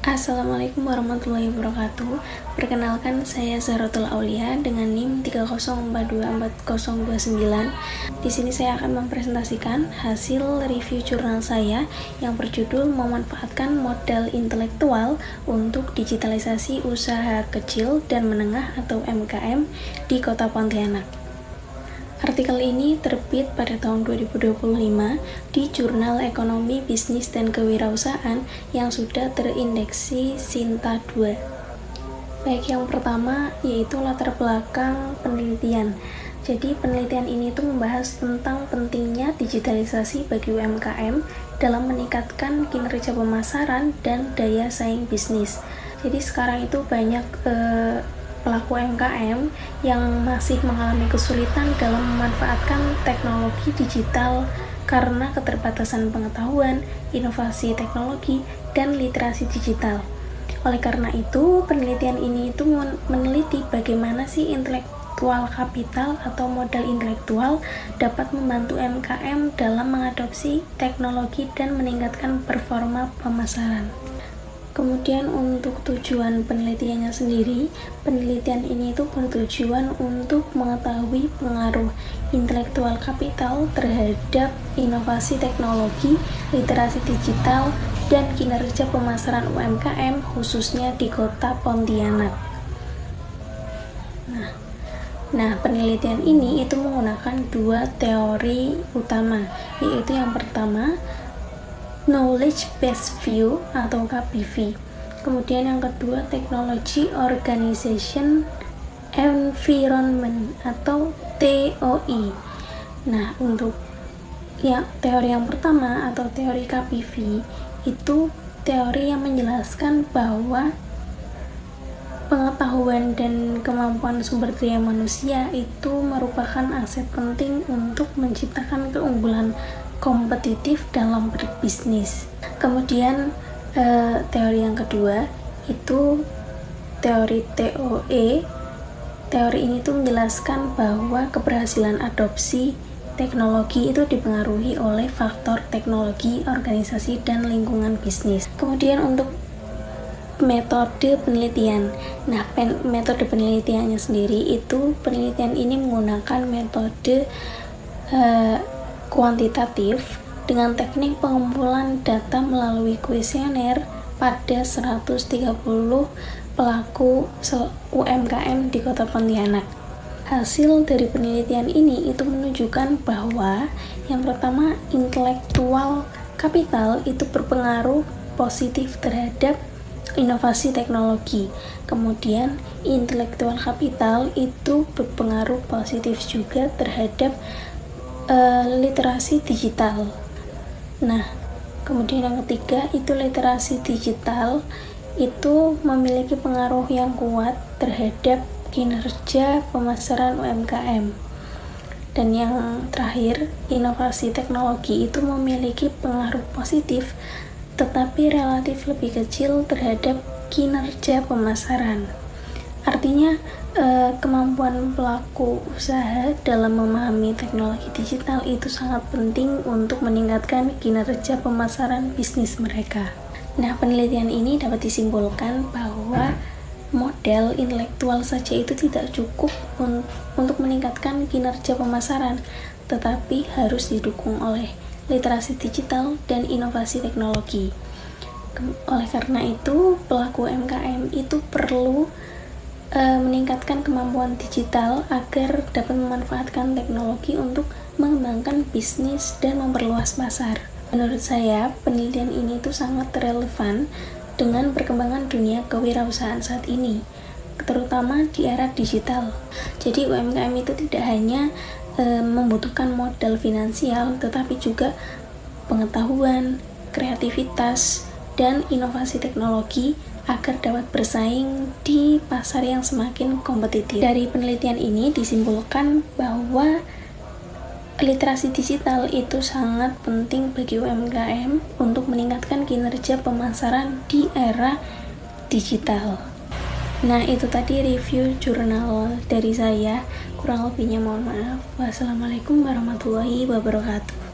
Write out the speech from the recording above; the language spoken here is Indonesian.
Assalamualaikum warahmatullahi wabarakatuh. Perkenalkan, saya Zahratul Aulia dengan NIM 3042409. Di sini saya akan mempresentasikan hasil review jurnal saya yang berjudul memanfaatkan modal intelektual untuk digitalisasi usaha kecil dan menengah atau MKM di Kota Pontianak. Artikel ini terbit pada tahun 2025 di Jurnal Ekonomi, Bisnis, dan Kewirausahaan yang sudah terindeksi Sinta 2. Baik, yang pertama yaitu latar belakang penelitian. Jadi penelitian ini tuh membahas tentang pentingnya digitalisasi bagi UMKM dalam meningkatkan kinerja pemasaran dan daya saing bisnis. Jadi sekarang itu banyak pelaku UMKM yang masih mengalami kesulitan dalam memanfaatkan teknologi digital karena keterbatasan pengetahuan, inovasi teknologi, dan literasi digital. Oleh karena itu, penelitian ini itu meneliti bagaimana sih intelektual kapital atau modal intelektual dapat membantu UMKM dalam mengadopsi teknologi dan meningkatkan performa pemasaran. Kemudian untuk tujuan penelitiannya sendiri, penelitian ini itu bertujuan untuk mengetahui pengaruh intelektual kapital terhadap inovasi teknologi, literasi digital, dan kinerja pemasaran UMKM khususnya di Kota Pontianak. Nah, penelitian ini itu menggunakan dua teori utama, yaitu yang pertama Knowledge Based View atau KBV. Kemudian yang kedua Technology Organization Environment atau TOE. Nah, untuk teori yang pertama atau teori KBV itu teori yang menjelaskan bahwa pengetahuan dan kemampuan sumber daya manusia itu merupakan aset penting untuk menciptakan keunggulan kompetitif dalam berbisnis. Kemudian teori yang kedua itu teori TOE. Teori ini tuh menjelaskan bahwa keberhasilan adopsi teknologi itu dipengaruhi oleh faktor teknologi, organisasi, dan lingkungan bisnis. Kemudian untuk metode penelitian. Nah, metode penelitiannya sendiri itu penelitian ini menggunakan metode kuantitatif dengan teknik pengumpulan data melalui kuesioner pada 130 pelaku UMKM di Kota Pontianak. Hasil dari penelitian ini itu menunjukkan bahwa yang pertama, intelektual kapital itu berpengaruh positif terhadap inovasi teknologi. Kemudian intelektual kapital itu berpengaruh positif juga terhadap literasi digital. Nah, kemudian yang ketiga itu literasi digital itu memiliki pengaruh yang kuat terhadap kinerja pemasaran UMKM. Dan yang terakhir, inovasi teknologi itu memiliki pengaruh positif tetapi relatif lebih kecil terhadap kinerja pemasaran. Artinya kemampuan pelaku usaha dalam memahami teknologi digital itu sangat penting untuk meningkatkan kinerja pemasaran bisnis mereka. Nah, penelitian ini dapat disimpulkan bahwa modal intelektual saja itu tidak cukup untuk meningkatkan kinerja pemasaran, tetapi harus didukung oleh literasi digital dan inovasi teknologi. Oleh karena itu, pelaku UMKM itu perlu meningkatkan kemampuan digital agar dapat memanfaatkan teknologi untuk mengembangkan bisnis dan memperluas pasar. Menurut saya, penelitian ini itu sangat relevan dengan perkembangan dunia kewirausahaan saat ini, terutama di era digital. Jadi UMKM itu tidak hanya membutuhkan modal finansial, tetapi juga pengetahuan, kreativitas, dan inovasi teknologi agar dapat bersaing di pasar yang semakin kompetitif. Dari penelitian ini disimpulkan bahwa literasi digital itu sangat penting bagi UMKM untuk meningkatkan kinerja pemasaran di era digital. Nah, itu tadi review jurnal dari saya. Kurang lebihnya mohon maaf. Wassalamualaikum warahmatullahi wabarakatuh.